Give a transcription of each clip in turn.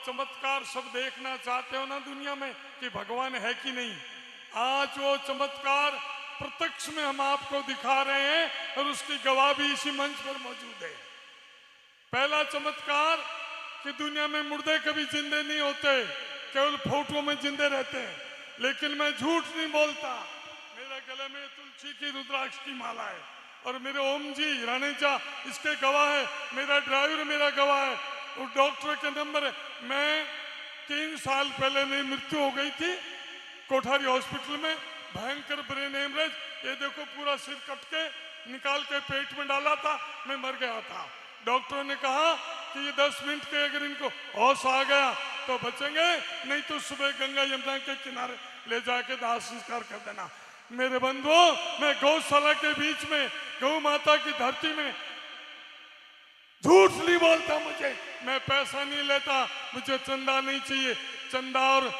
चमत्कार सब देखना चाहते हो ना दुनिया में कि भगवान है कि नहीं, आज वो चमत्कार प्रत्यक्ष में हम आपको दिखा रहे हैं और उसकी गवाह भी इसी मंच पर मौजूद है। पहला चमत्कार कि दुनिया में मुर्दे कभी जिंदे नहीं होते, केवल फोटो में जिंदे रहते हैं। लेकिन मैं झूठ नहीं बोलता, मेरे गले में तुलसी की रुद्राक्ष की माला है और मेरे ओम जी राणेजा इसके गवाह है, मेरा ड्राइवर मेरा गवाह है और डॉक्टर के नंबर है। मैं 3 साल पहले मेरी मृत्यु हो गई थी कोठारी हॉस्पिटल में, भयंकर ब्रेन हेमरेज, ये देखो पूरा सिर कट के निकाल के पेट में डाला था, मैं मर गया था। डॉक्टरों ने कहा कि ये 10 मिनट के अगर इनको होश आ गया तो बचेंगे, नहीं तो सुबह गंगा यमुना के किनारे ले जाके दाह संस्कार कर देना। मेरे बंधुओं, मैं गौशाला के बीच में गौ माता की धरती में झूठ नहीं बोलता, मैं पैसा नहीं लेता, मुझे चंदा नहीं चाहिए। चंदा और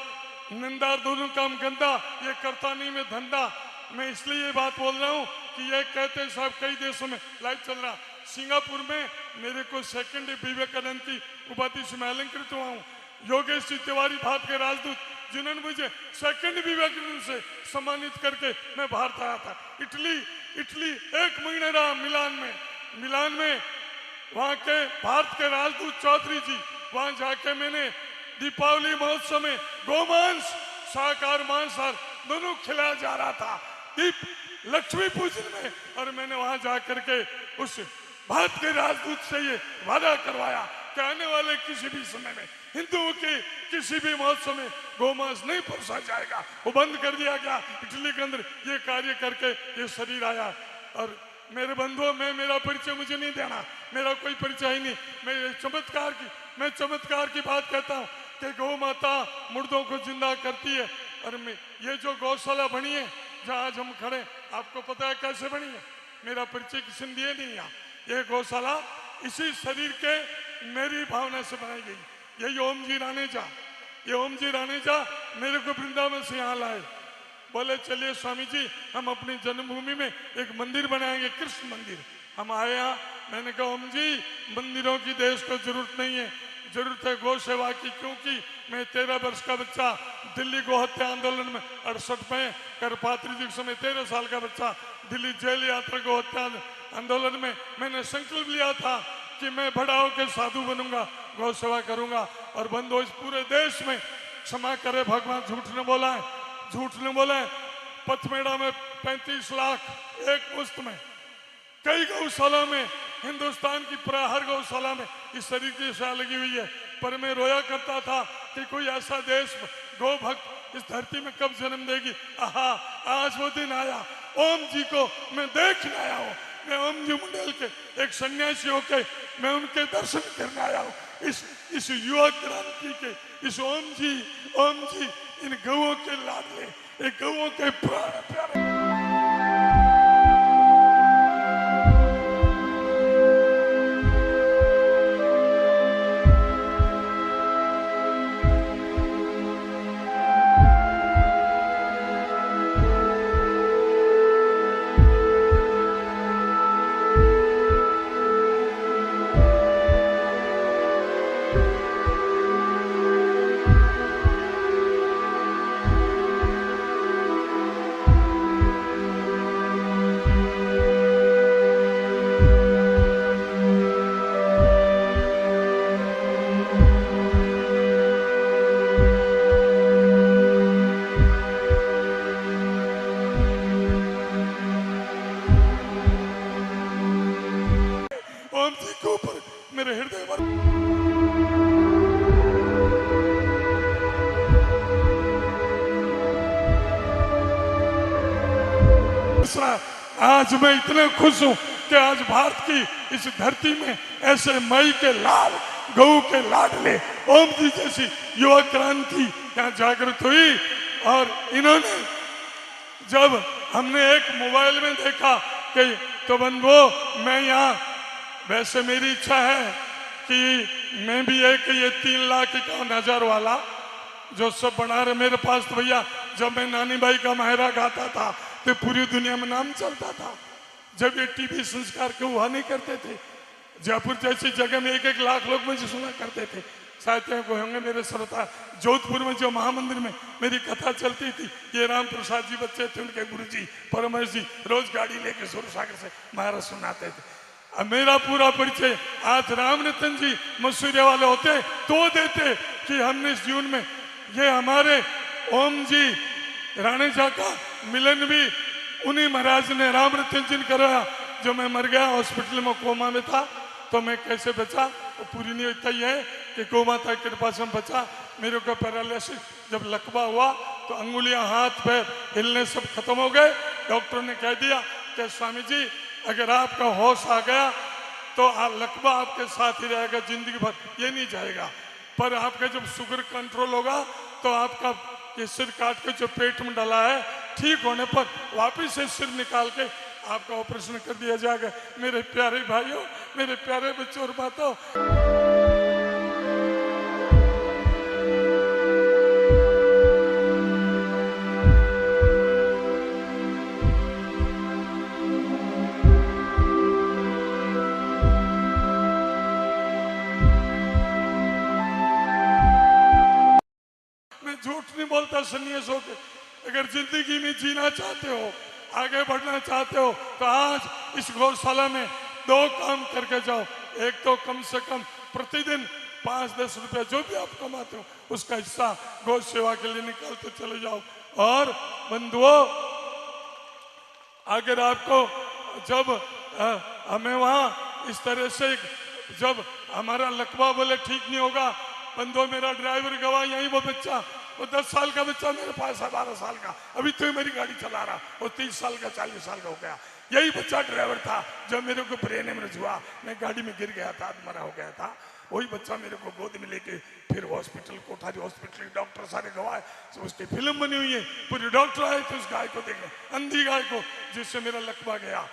निंदा दोनों काम गंदा, ये करता नहीं मैं धंधा। मैं इसलिए ये बात बोल रहा हूँ कि ये कहते साहब कई देशों में लाइव चल रहा, सिंगापुर में मेरे को सेकंड विवेकानंद की उपाधि से मैं अलंकृत हुआ हूँ। योगेश जी तिवारी भारत के राजदूत, जिन्होंने मुझे सेकंड विवेकानंद से सम्मानित करके मैं भारत आया था। इटली 1 महीने रहा मिलान में वहाँ के भारत के राजदूत चौधरी जी, वहाँ जाके मैंने दीपावली महोत्सव में गोमांस शाकाहार मांसाहार दोनों खिलाया जा रहा था दीप लक्ष्मी पूजन में, और मैंने वहाँ जा करके उस भारत के राजदूत से ये वादा करवाया कि आने वाले किसी भी समय में हिंदुओं के किसी भी महोत्सव में गोमांस नहीं परोसा जाएगा। वो बंद कर दिया गया। इटली के अंदर ये कार्य करके ये शरीर आया। और मेरे बंधुओं में मेरा परिचय मुझे नहीं देना, मेरा कोई परिचय ही नहीं। मैं चमत्कार की बात कहता हूँ कि गौ माता मुर्दों को जिंदा करती है। और मैं ये जो गौशाला बनी है जहाँ आज हम खड़े, आपको पता है कैसे बनी है? मेरा परिचय किसी ने दिए नहीं। ये गौशाला इसी शरीर के मेरी भावना से बनाई गई। यही ओम जी राणेजा, ये ओम जी राणेजा मेरे को वृंदावन से यहाँ लाए, बोले चलिए स्वामी जी हम अपनी जन्मभूमि में एक मंदिर बनाएंगे, कृष्ण मंदिर। हम आए यहाँ, मैंने कहा ओम जी मंदिरों की देश को जरूरत नहीं है, जरूरत है गौ सेवा की। क्योंकि मैं 13 वर्ष का बच्चा दिल्ली गौ हत्या आंदोलन में 68 में, करपात्री जी के समय 13 साल का बच्चा दिल्ली जेल यात्रा गौ हत्या आंदोलन में मैंने संकल्प लिया था कि मैं बड़ा होकर साधु बनूंगा, गौ सेवा करूंगा। और बंधु इस पूरे देश में क्षमा करे भगवान, झूठ न बोला है। पथमेड़ा में 35 लाख एक मुश्त में, कई गौशाला में, हिंदुस्तान की प्राय हर गौशाला में इस शरीर की शाह लगी हुई है। पर मैं रोया करता था कि कोई ऐसा देश गौ भक्त इस धरती में कब जन्म देगी। आहा, आज वो दिन आया। ओम जी को मैं देखने आया हूँ। मैं ओम जी मंडल के एक सन्यासी होके मैं उनके दर्शन करने आया हूँ। इस युवा क्रांति के इस ओम जी इन गौओं के लाडले, एक गौओं के प्यारे। मेरे हृदय पर आज मैं इतना खुश हूं कि आज भारत की इस धरती में ऐसे मई के लाल गौ के लाडले ओम जी जैसी युवा क्रांति यहाँ जागृत हुई। और इन्होंने जब हमने एक मोबाइल में देखा कि तो बंधुओ मैं यहाँ, वैसे मेरी इच्छा है कि मैं भी एक ये 3,51,000 वाला जो सब बना रहे मेरे पास। तो भैया जब मैं नानी बाई का मायरा गाता था तो पूरी दुनिया में नाम चलता था। जब ये टीवी संस्कार के हुआ नहीं करते थे, जयपुर जैसी जगह में 1-1 लाख लोग मुझे सुना करते थे। साहित्य को होंगे मेरे श्रोता। जोधपुर में जो महामंदिर में मेरी कथा चलती थी, ये राम प्रसाद जी बच्चे थे, उनके गुरु जी परमेश जी रोज गाड़ी लेके सूरसागर से महाराज सुनाते थे। अब मेरा पूरा परिचय आज रामरतन जी मसूरिया वाले होते तो देते कि हमने इस जीवन में ये हमारे ओम जी राणेजा का मिलन भी उन्हीं महाराज ने रामरतन जी ने कराया। जो मैं मर गया हॉस्पिटल में कोमा में था, तो मैं कैसे बचा वो पूरी नहीं होता ही है कि गौ माता की कृपा से बचा। मेरे को पैरालिसिस जब लकवा हुआ तो अंगुलियां हाथ पैर हिलने सब खत्म हो गए। डॉक्टर ने कह दिया कि स्वामी जी अगर आपका होश आ गया तो लकवा आपके साथ ही रहेगा जिंदगी भर, ये नहीं जाएगा। पर आपका जब शुगर कंट्रोल होगा तो आपका ये सिर काट के जो पेट में डाला है ठीक होने पर वापिस से सिर निकाल के आपका ऑपरेशन कर दिया जाएगा। मेरे प्यारे भाइयों, मेरे प्यारे बच्चों और बातों, झूठ नहीं बोलता सन्यास होके। अगर जिंदगी में जीना चाहते हो, आगे बढ़ना चाहते हो, तो आज इस गौशाला में 2 काम करके जाओ। एक तो कम से कम प्रतिदिन 5-10 रुपया जो भी आप कमाते हो उसका हिस्सा गौ सेवा के लिए निकालते चले जाओ। और बंधुओं, अगर आपको जब हमें वहां इस तरह से जब हमारा लकवा बोले ठीक नहीं होगा, बंधुओं मेरा ड्राइवर गवाह यही वो बच्चा, वो 10 साल का बच्चा मेरे पास है, 12 साल का, अभी तो मेरी गाड़ी चला रहा, वो 30 साल का 40 साल का हो गया। यही बच्चा ड्राइवर था जब मेरे को ब्रेन हेमरेज हुआ, मैं गाड़ी में गिर गया था, आत्महत्या हो गया था। वही बच्चा मेरे को गोद में लेके फिर हॉस्पिटल, कोठारी हॉस्पिटल, डॉक्टर सारे गवाह, तो उसकी फिल्म बनी हुई है, पूरे डॉक्टर आए थे उस गाय को देखने, अंधी गाय को, जिससे मेरा लकवा गया।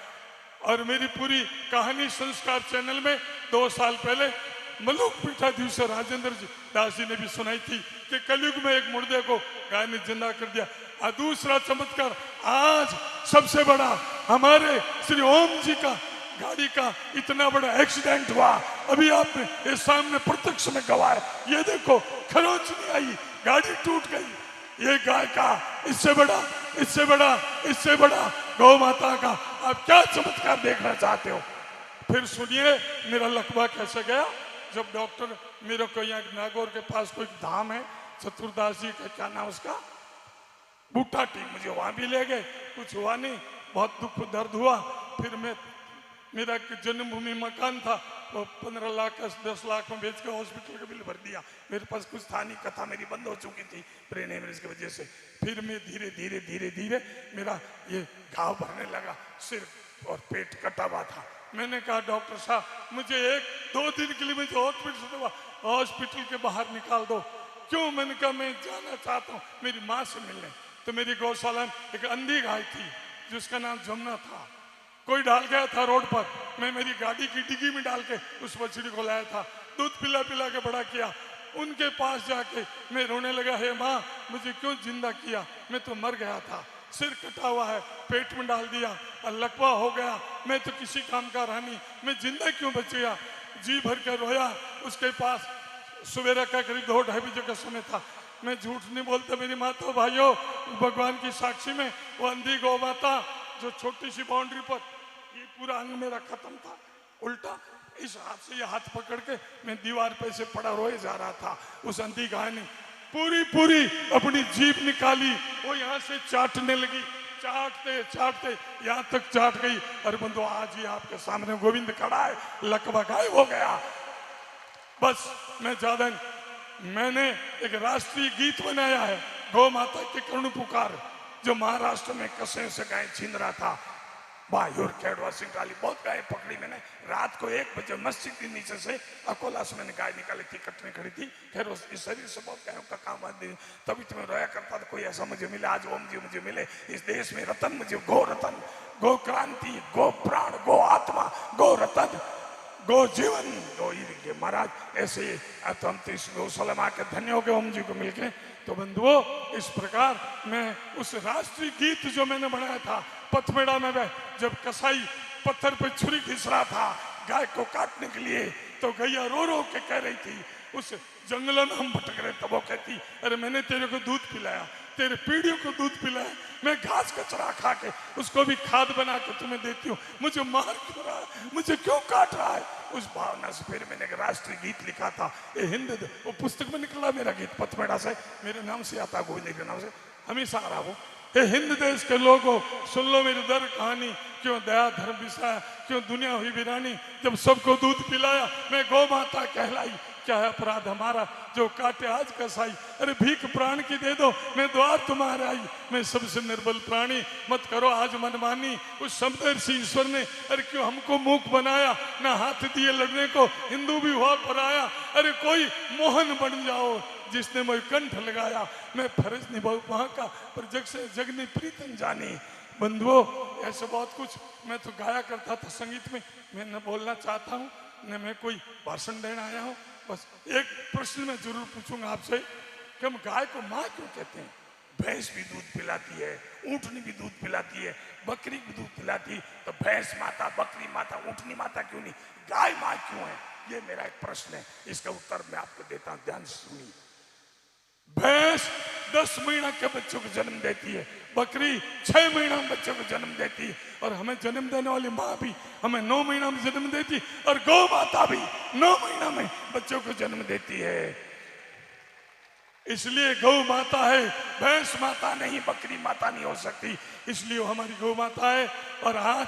और मेरी पूरी कहानी संस्कार चैनल में 2 साल पहले मलुक पीठाधीश से राजेंद्र जी दास जी ने भी सुनाई थी कि कलयुग में एक मुर्दे को गाय ने जिंदा कर दिया। और दूसरा चमत्कार, आज सबसे बड़ा हमारे श्री ओम जी का गाड़ी का इतना बड़ा एक्सीडेंट हुआ, अभी आपने ये सामने प्रत्यक्ष में गवाह है। ये देखो खरोच नहीं आई, गाड़ी टूट गई। ये गाय का इससे बड़ा, इससे बड़ा, इससे बड़ा गौ माता का आप क्या चमत्कार देखना चाहते हो? फिर सुनिए मेरा लकवा कैसे गया। जब डॉक्टर मेरे को यहाँ नागौर के पास कोई धाम है, चतुर्दास जी का क्या नाम उसका, बूटा टी, मुझे वहां भी ले गए, कुछ हुआ नहीं, बहुत दुख दर्द हुआ। फिर मैं, मेरा जन्मभूमि मकान था, वो 15 लाख 10 लाख में बेच के हॉस्पिटल का बिल भर दिया। मेरे पास कुछ था नहीं, कथा मेरी बंद हो चुकी थी ब्रेन हेमरेज की वजह से। फिर मैं धीरे धीरे धीरे धीरे मेरा ये घाव भरने लगा, सिर और पेट कटा हुआ था। मैंने कहा डॉक्टर साहब मुझे 1-2 दिन के लिए मुझे हॉस्पिटल के बाहर निकाल दो। क्यों? मैंने कहा मैं जाना चाहता हूँ मेरी माँ से मिलने। तो मेरी गौशाला में एक अंधी गाय थी जिसका नाम जमुना था, कोई डाल गया था रोड पर, मैं मेरी गाड़ी की डिग्गी में डाल के उस बछड़ी को लाया था, दूध पिला पिला के बड़ा किया। उनके पास जाके मैं रोने लगा, हे माँ मुझे क्यों जिंदा किया, मैं तो मर गया था, सिर कटा हुआ है, पेट में डाल दिया, लकवा हो गया, मैं तो किसी काम का रहा नहीं, मैं जिंदा क्यों बच गया। जी भर कर रोया। उसके पास सवेरा का करीब 2-2:30 बजे का समय था। मैं झूठ नहीं बोलता मेरी माता भाइयों, भगवान की साक्षी में वो अंधी गौ माता जो छोटी सी बाउंड्री पर, ये पूरा अंग मेरा खत्म था, उल्टा इस हाथ से ये हाथ पकड़ के मैं दीवार पे से पड़ा रोए जा रहा था। उस अंधी गाय ने पूरी अपनी जीभ निकाली, वो यहाँ से चाटने लगी, चाटते चाटते यहाँ तक चाट गई। अरे बंधु आज ही आपके सामने गोविंद खड़ा है, लकवा गायब हो गया। बस मैं ज्यादा, मैंने एक राष्ट्रीय गीत बनाया है, गौ माता की करुण पुकार, जो महाराष्ट्र में कसे से गाय छीन रहा था। बायूर खेड़वा सिंगाली बहुत गाय पकड़ी मैंने। रात को 1 बजे मस्जिद के नीचे से अकोला से मैंने गाय निकाली थी, कटने खड़ी थी। खैर इस शरीर से बहुत गायों का काम आदमी, तभी तो मैं रोया करता था कोई ऐसा मुझे मिले, आज ओम जी मुझे मिले इस देश में, रतन मुझे, गो रतन, गो क्रांति, गो प्राण, गो आत्मा, गो रतन, गो जीवन, गो ये महाराज। ऐसे हम तो इस गौशाला में आके धन्य हो गए ओम जी को मिलके। तो बंधुओं इस प्रकार मैं उस राष्ट्रीय गीत जो मैंने बनाया था पथमेड़ा में, जब कसाई पत्थर पे छुरी घिस रहा था गाय को काटने के लिए, तो गैया रो रो के कह रही थी, उस जंगलों में हम भटक रहे तब वो कहती अरे मैंने तेरे को दूध पिलाया, तेरे पीढ़ियों को दूध पिलाया, मैं घास कचरा खा के उसको भी खाद बना के तुम्हें देती हूँ, मुझे मार क्यों रहा है, मुझे क्यों काट रहा है। उस भावना से फिर मैंने एक राष्ट्रीय गीत लिखा था, ये हिंद, वो पुस्तक में निकला मेरा गीत, पथमेड़ा से मेरे नाम से आता, गोविंद के नाम से हमेशा आ रहा हो। हे हिंद देश के लोगों सुन लो मेरी दर्द कहानी, क्यों दया धर्म बिसाया, क्यों दुनिया हुई वीरानी, जब सबको दूध पिलाया मैं गौ माता कहलाई, क्या है अपराध हमारा जो काटे आज कसाई, अरे भीख प्राण की दे दो मैं द्वार तुम्हारे आई, मैं सबसे निर्बल प्राणी मत करो आज मनमानी। उस समदर्शी ईश्वर ने अरे क्यों हमको मूक बनाया, ना हाथ दिए लड़ने को हिंदू भी हुआ पराया, अरे कोई मोहन बन जाओ जिसने मुझे कंठ लगाया, मैं फर्ज निभाऊं वहां का पर जग से जगनी प्रीतम जानी। बंधुओं ऐसे बहुत कुछ मैं तो गाया करता था संगीत में, मैं न बोलना चाहता हूँ न मैं कोई भाषण देने आया हूँ। बस एक प्रश्न मैं जरूर पूछूंगा आपसे कि हम गाय को माँ क्यों कहते हैं? भैंस भी दूध पिलाती है, ऊँटनी भी दूध पिलाती है, बकरी भी दूध पिलाती है, तो भैंस माता, बकरी माता, ऊँटनी माता क्यों नहीं, गाय माँ क्यों है? ये मेरा एक प्रश्न है, इसका उत्तर मैं आपको देता हूँ, ध्यान से सुनिए। भैंस 10 महीना के बच्चों को जन्म देती है, बकरी 6 महीना में बच्चों को जन्म देती है, और हमें जन्म देने वाली माँ भी हमें 9 महीना में जन्म देती है, और गौ माता भी 9 महीना में बच्चों को जन्म देती है। इसलिए गौ माता है, भैंस माता नहीं, बकरी माता नहीं हो सकती, इसलिए वो हमारी गौ माता है। और आज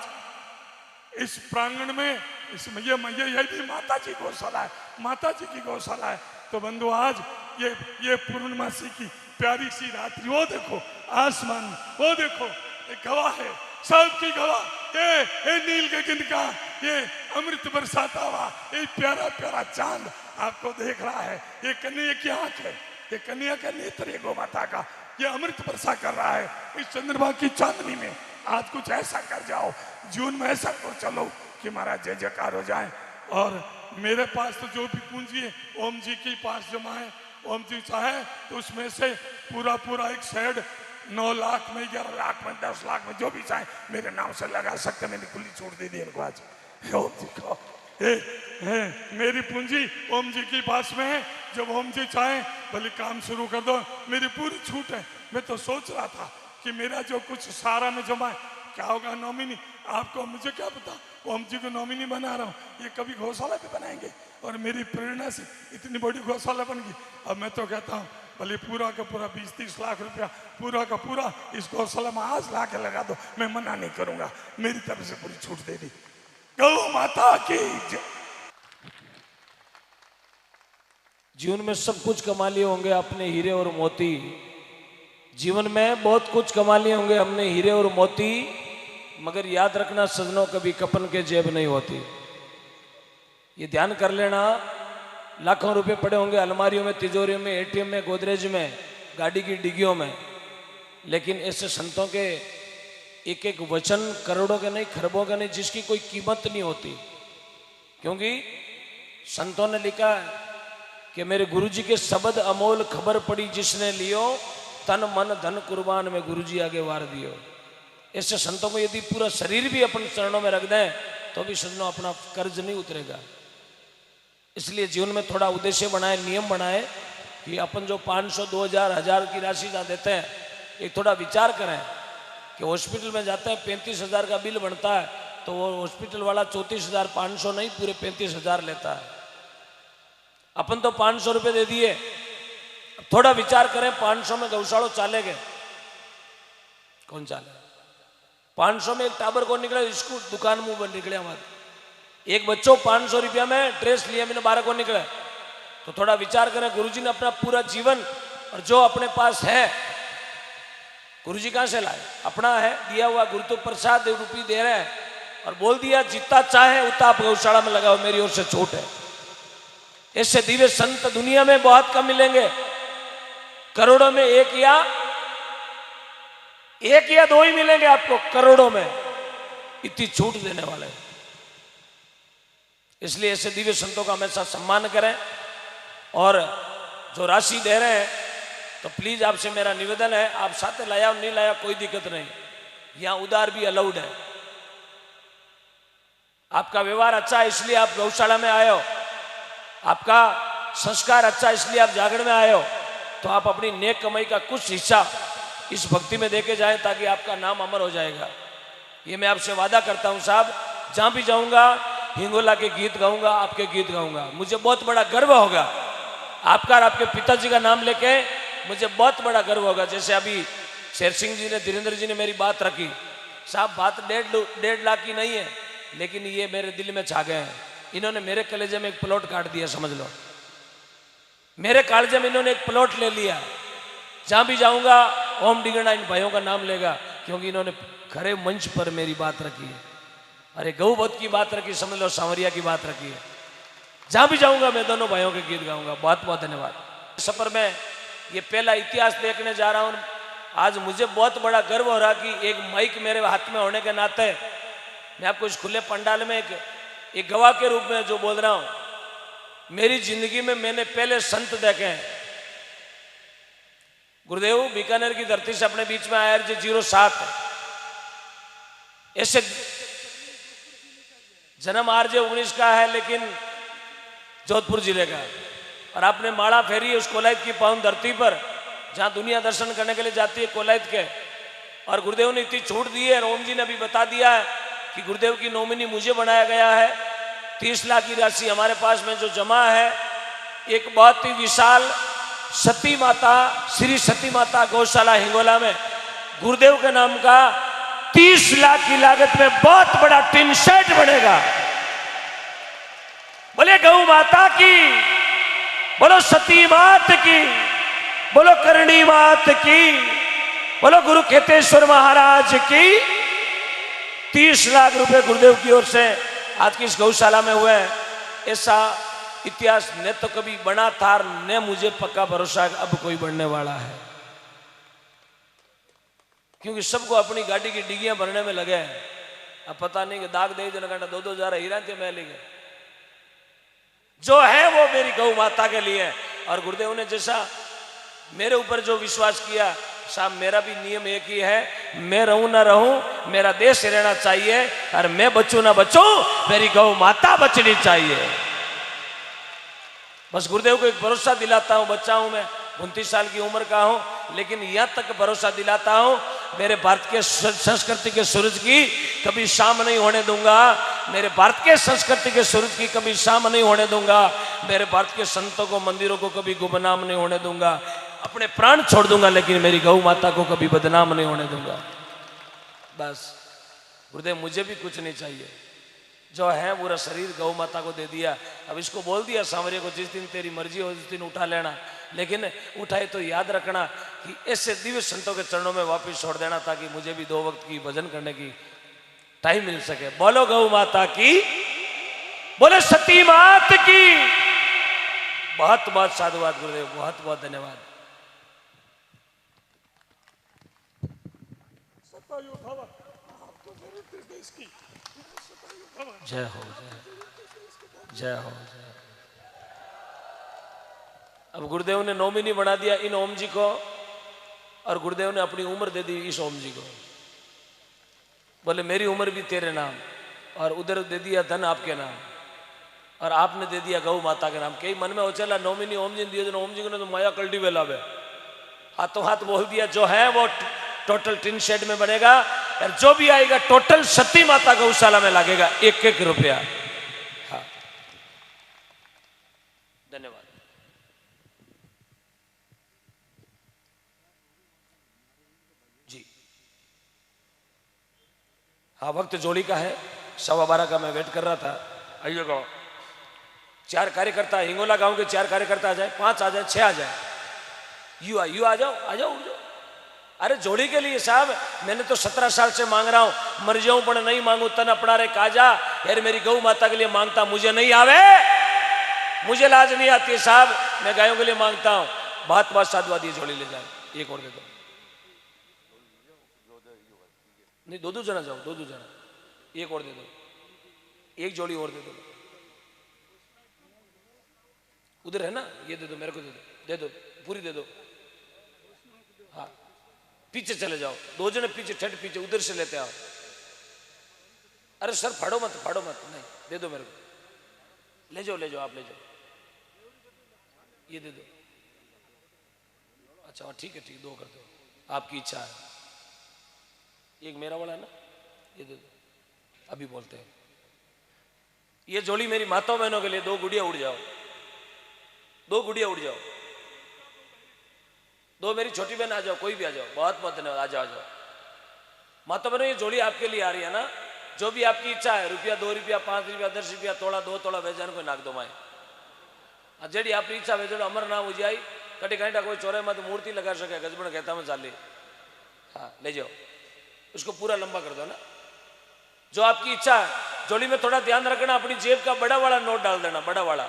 इस प्रांगण में इसमें ये भी माता जी गौशाला है, माता जी की गौशाला है। तो बंधु आज ये पूर्णमासी की प्यारी सी रात्रि, वो देखो आसमान, वो देखो एक गवाह है, सबकी गवाह, ये नील गगन का ये अमृत बरसाता हुआ ये प्यारा प्यारा चांद आपको देख रहा है, ये कन्या की आंख है, ये कन्या का नेत्र है गौ माता का, ये अमृत वर्षा कर रहा है इस चंद्रमा की चांदनी में। आज कुछ ऐसा कर जाओ, जून में ऐसा कर चलो कि महाराज जय जयकार हो जाए। और मेरे पास तो जो भी पूंजी है ओम जी के पास जमा है, ओम जी चाहे तो उसमें से पूरा एक शेड 9 लाख में, 11 लाख में, 10 लाख में, जो भी चाहे मेरे नाम से लगा सकते, मैंने खुली छूट दे दी इनको आज। ओम जी को मेरी पूंजी ओम जी के पास में है, जब ओम जी चाहे भले काम शुरू कर दो, मेरी पूरी छूट है। मैं तो सोच रहा था कि मेरा जो कुछ सारा में जमा है क्या होगा नॉमिनी, आपको मुझे क्या पता, ओम जी को नॉमिनी बना रहा हूँ, ये कभी गौशाला भी बनाएंगे, और मेरी प्रेरणा से इतनी बड़ी गौशाला बन गई। अब मैं तो कहता हूँ भले पूरा का पूरा 20-30 लाख रुपया पूरा का पूरा इस गौशाला में आज ला के लगा दो, मैं मना नहीं करूंगा, मेरी तरफ से पूरी छूट दे दी। गौ माता की जय। जीवन में सब कुछ कमा लिए होंगे अपने हीरे और मोती, जीवन में बहुत कुछ कमा लिए होंगे हमने हीरे और मोती, मगर याद रखना सजनों कभी कपन के जेब नहीं होती। ये ध्यान कर लेना, लाखों रुपए पड़े होंगे अलमारियों में, तिजोरियों में, एटीएम में, गोदरेज में, गाड़ी की डिग्गियों में, लेकिन ऐसे संतों के एक एक वचन करोड़ों के नहीं, खरबों के नहीं, जिसकी कोई कीमत नहीं होती। क्योंकि संतों ने लिखा है कि मेरे गुरुजी के शब्द अमोल, खबर पड़ी जिसने लियो, तन मन धन कुर्बान में गुरुजी आगे वार दियो। ऐसे संतों को यदि पूरा शरीर भी अपन चरणों में रख दें तो भी सजनों अपना कर्ज नहीं उतरेगा। इसलिए जीवन में थोड़ा उद्देश्य बनाए, नियम बनाए कि अपन जो 500, 2000, 1000 की राशि जहाँ देते हैं, एक थोड़ा विचार करें कि हॉस्पिटल में जाते हैं 35,000 का बिल बनता है, तो वो हॉस्पिटल वाला 34,500 नहीं, पूरे 35,000 लेता है। अपन तो 500 रुपये दे दिए, थोड़ा विचार करें 500 में गौशाला चालेगे? कौन चाले? 500 में एक टाबर कौन निकले? स्कूल दुकान मुंह बन निकले हमारे। एक बच्चों 500 रुपया में ड्रेस लिया, मैंने 12 को निकले। तो थोड़ा विचार करें, गुरुजी ने अपना पूरा जीवन और जो अपने पास है, गुरुजी कहां से लाए? अपना है, दिया हुआ गुरु तो प्रसाद रूपी दे रहे हैं, और बोल दिया जितना चाहे उतना आप गौशाला में लगाओ, मेरी ओर से छूट है। ऐसे दिव्य संत दुनिया में बहुत कम मिलेंगे, करोड़ों में एक या दो ही मिलेंगे आपको, करोड़ों में इतनी छूट देने वाले। इसलिए ऐसे दिव्य संतों का हमेशा सम्मान करें, और जो राशि दे रहे हैं तो प्लीज आपसे मेरा निवेदन है, आप साथ लाया नहीं लाया कोई दिक्कत नहीं, यहां उधार भी अलाउड है। आपका व्यवहार अच्छा है इसलिए आप गौशाला में आए हो, आपका संस्कार अच्छा, इसलिए आप जागरण में आए हो, तो आप अपनी नेक कमाई का कुछ हिस्सा इस भक्ति में देके जाएं, ताकि आपका नाम अमर हो जाएगा। ये मैं आपसे वादा करता हूं साहब, जहां भी जाऊंगा हिंगोला के गीत गाऊंगा, आपके गीत गाऊंगा। मुझे बहुत बड़ा गर्व होगा आपका और आपके पिताजी का नाम लेके, मुझे बहुत बड़ा गर्व होगा। जैसे अभी शेर सिंह जी ने, धीरेन्द्र जी ने मेरी बात रखी, साहब बात 1.5 लाख की नहीं है, लेकिन ये मेरे दिल में छा गए हैं। इन्होंने मेरे कलेजे में एक प्लॉट काट दिया, समझ लो, मेरे कालजे में इन्होंने एक प्लॉट ले लिया। जहां भी जाऊंगा ओम डिगना इन भाइयों का नाम लेगा, क्योंकि इन्होंने खरे मंच पर मेरी बात रखी है। अरे गौवध की बात रखी, समझ लो सांवरिया की बात रखी है। जहां भी जाऊंगा मैं दोनों भाइयों के गीत गाऊंगा। बहुत बहुत धन्यवाद। सफर में ये पहला इतिहास देखने जा रहा हूं। आज मुझे बहुत बड़ा गर्व हो रहा कि एक माइक मेरे हाथ में होने के नाते मैं आपको इस खुले पंडाल में एक गवाह के रूप में जो बोल रहा हूं। मेरी जिंदगी में मैंने पहले संत देखे हैं। गुरुदेव बीकानेर की धरती से अपने बीच में आया, 07 ऐसे जन्म RJ 19 का है, लेकिन जोधपुर जिले का। और आपने माड़ा फेरी उस कोलायत की पावन धरती पर, जहां दुनिया दर्शन करने के लिए जाती है कोलायत के। और गुरुदेव ने इतनी छूट दी है, रोम जी ने अभी बता दिया है कि गुरुदेव की नॉमिनी मुझे बनाया गया है। 30 लाख की राशि हमारे पास में जो जमा है, एक बहुत ही विशाल सती माता, श्री सती माता गौशाला हिंगोला में गुरुदेव के नाम का 30 लाख की लागत में बहुत बड़ा टिन शेड बनेगा। बोले गौ माता की, बोलो सती मात की, बोलो करणी मात की, बोलो गुरु खेतेश्वर महाराज की। 30 लाख रुपए गुरुदेव की ओर से आज की इस गौशाला में हुए। ऐसा इतिहास न तो कभी बना था, न मुझे पक्का भरोसा है अब कोई बनने वाला है, क्योंकि सबको अपनी गाड़ी की डिग्गियां भरने में लगे हैं। अब पता नहीं कि दाग दे जन घंटा 2-2 हजार हीरा थे मैं लेके, जो है वो मेरी गौ माता के लिए। और गुरुदेव ने जैसा मेरे ऊपर जो विश्वास किया, साहब मेरा भी नियम एक ही है, मैं रहूं ना रहूं, मेरा देश रहना चाहिए, और मैं बचूं ना बचूं, मेरी गौ माता बचनी चाहिए। बस गुरुदेव को एक भरोसा दिलाता हूं। बच्चा हूं मैं, 29 साल की उम्र का हूं, लेकिन यहां तक भरोसा दिलाता हूं, मेरे भारत के संस्कृति के सूरज की कभी शाम नहीं होने दूंगा। मेरे भारत के संस्कृति के सूरज की कभी शाम नहीं होने दूंगा। मेरे भारत के संतों को, मंदिरों को कभी गुमनाम नहीं होने दूंगा। अपने प्राण छोड़ दूंगा, लेकिन मेरी गौ माता को कभी बदनाम नहीं होने दूंगा। बस गुरुदेव मुझे भी कुछ नहीं चाहिए, जो है पूरा शरीर गौ माता को दे दिया। अब इसको बोल दिया सांवरिया को, जिस दिन तेरी मर्जी हो उस दिन उठा लेना, लेकिन उठाए तो याद रखना कि ऐसे दिव्य संतों के चरणों में वापस छोड़ देना, ताकि मुझे भी 2 वक्त की भजन करने की टाइम मिल सके। बोलो गौ माता की, बोले सती मात की। बहुत बहुत साधुवाद गुरुदेव, बहुत बहुत धन्यवाद। जय हो, जय हो, जय। अब गुरुदेव ने नॉमिनी बना दिया इन ओम जी को, और गुरुदेव ने अपनी उम्र दे दी इस ओम जी को। बोले मेरी उम्र भी तेरे नाम, और उधर दे दिया धन आपके नाम, और आपने दे दिया गौ माता के नाम। कई मन में हो चला नॉमिनी ओम जी दिए, ओम जी को तो माया कल्टी वेला बे, हाथों हाथ बोल दिया, जो है वो टोटल टिन शेड में बनेगा, और जो भी आएगा टोटल सती माता गौशाला में लगेगा 1-1 रुपया। हाँ, धन्यवाद। जी हाँ, वक्त जोड़ी का है, 12:15 का मैं वेट कर रहा था। आइएगा, 4 कार्यकर्ता, हिंगोला गांव के 4 कार्यकर्ता आ जाए, 5 आ जाए, 6 आ जाए, यू आ जाओ, आ जाओ। अरे जोड़ी के लिए साहब, मैंने तो 17 साल से मांग रहा हूं, मर जाऊं पर नहीं मांगू तन अपना रे काजा। यार मेरी गौ माता के लिए मांगता, मुझे नहीं आवे, मुझे लाज नहीं आती साहब, मैं गायों के लिए मांगता हूं। बहुत बहुत साधुवाद। ये जोड़ी ले जाओ, एक और दे दो। नहीं, 2-2 जना जाओ, 2-2 जना, एक और दे दो, एक जोड़ी और दे दो। उधर है ना, ये दे दो, मेरे को दे दो, दे दो, पूरी दे दो। हाँ, पीछे चले जाओ, 2 जने पीछे, ठट पीछे, उधर से लेते आओ। अरे सर फाड़ो मत, फाड़ो मत, नहीं, दे दो मेरे को, ले जाओ, ले जाओ, आप ले जाओ। ये दे दो। अच्छा ठीक है, ठीक, 2 कर दो, आपकी इच्छा है। एक मेरा वाला है ना, ये दे दो, अभी बोलते हैं। ये जोड़ी मेरी माताओं बहनों के लिए, 2 गुड़िया उड़ जाओ, 2 गुड़िया उड़ जाओ। 2 मेरी छोटी बहन आ जाओ, कोई भी आ जाओ, बहुत बहुत धन्यवाद, आ जाओ, आ जाओ। माता बहनों, ये जोड़ी आपके लिए आ रही है ना, जो भी आपकी इच्छा है, रुपया 2 रुपया 5 रुपया 10 रुपया तोड़ा 2 तोड़ा वेजान को नाक दो माए। जेडी आपकी इच्छा वेजो अमर ना हो जाए, कटी घंटा कोई चौरे में तो मूर्ति लगा सके, गजबन कहता में चाली, हाँ ले जाओ, उसको पूरा लंबा कर दो ना, जो आपकी इच्छा है। जोड़ी में थोड़ा ध्यान रखना, अपनी जेब का बड़ा वाला नोट डाल देना, बड़ा वाला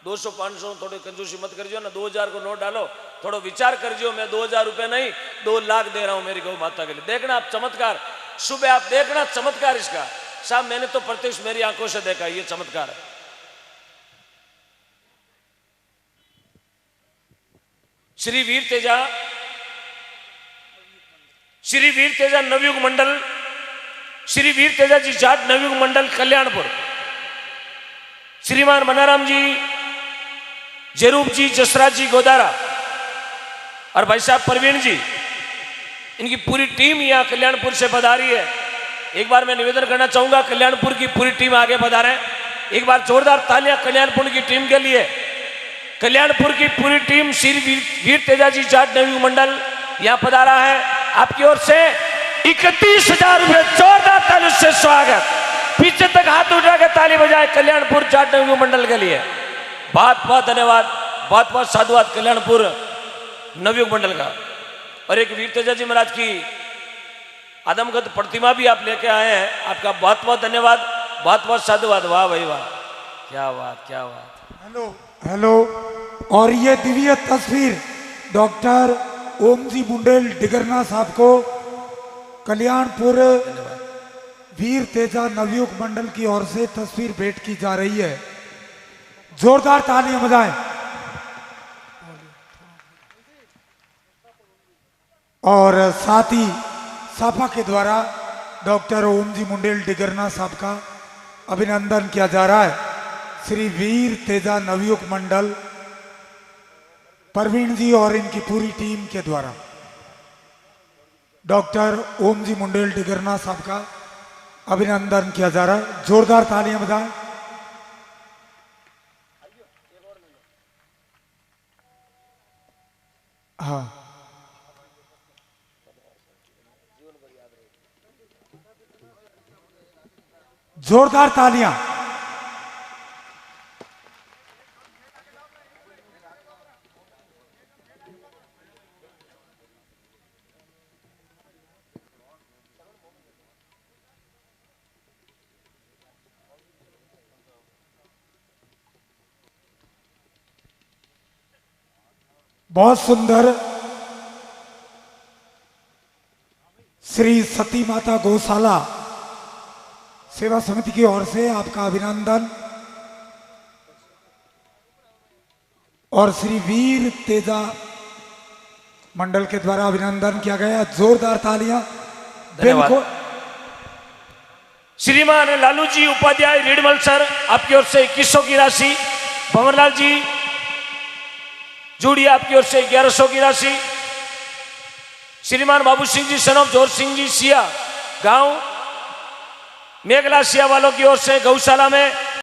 200 500, थोड़ी कंजूसी मत कर जो ना, 2000 को नोट डालो, थोड़ा विचार कर जो, मैं 2000 रुपए नहीं 2 लाख दे रहा हूं मेरी गौ माता के लिए। देखना आप चमत्कार, सुबह आप देखना चमत्कार इसका। साहब मैंने तो प्रत्यक्ष मेरी आंखों से देखा, ये चमत्कार है। श्री वीर तेजा नवयुग मंडल, श्री वीर तेजा जी जाट नवयुग मंडल कल्याणपुर, श्रीमान मनाराम जी, जरूप जी, जसराज जी गोदारा और भाई साहब परवीन जी, इनकी पूरी टीम यहाँ कल्याणपुर से पधारी है। एक बार मैं निवेदन करना चाहूंगा, कल्याणपुर की पूरी टीम आगे पधारे। एक बार जोरदार तालियां कल्याणपुर की टीम के लिए। कल्याणपुर की पूरी टीम, श्री वीर तेजा जी जाट नवयुग मंडल यहाँ पधारा है। आपकी ओर से 31,000 रुपये जोरदार ताली से स्वागत। पीछे तक हाथ उठा के ताली बजाए कल्याणपुर जाट नवयुग मंडल के लिए। बहुत बहुत धन्यवाद, बहुत बहुत साधुवाद कल्याणपुर नवयुग मंडल का। और एक वीर तेजा जी महाराज की आदमगत प्रतिमा भी आप लेके आए हैं, आपका बहुत बहुत धन्यवाद, बहुत बहुत साधुवाद। वाह भाई वाह, क्या बात, क्या बात। Hello hello. और ये दिव्य तस्वीर डॉक्टर ओम जी मुंडेल डिगरना साहब को कल्याणपुर वीर तेजा नवयुग मंडल की ओर से तस्वीर भेंट की जा रही है। जोरदार तालियां बजाएं। और साथ ही साफा के द्वारा डॉक्टर ओम जी मुंडेल डिगरना साहब का अभिनंदन किया जा रहा है। श्री वीर तेजा नवयुग मंडल परवीन जी और इनकी पूरी टीम के द्वारा डॉक्टर ओम जी मुंडेल डिगरना साहब का अभिनंदन किया जा रहा है। जोरदार तालियां बजाएं। हाँ, जोरदार तालियां। बहुत सुंदर। श्री सती माता गौशाला सेवा समिति की ओर से आपका अभिनंदन और श्री वीर तेजा मंडल के द्वारा अभिनंदन किया गया। जोरदार तालियां। धन्यवाद। श्रीमान लालू जी उपाध्याय रीडमल सर, आपकी ओर से 2100 की राशि। भंवरलाल जी जूड़ी, आपकी ओर से 1100 की राशि। श्रीमान बाबू सिंह जी सनोप जोर सिंह जी सिया गांव मेघला सिया वालों की ओर से गौशाला में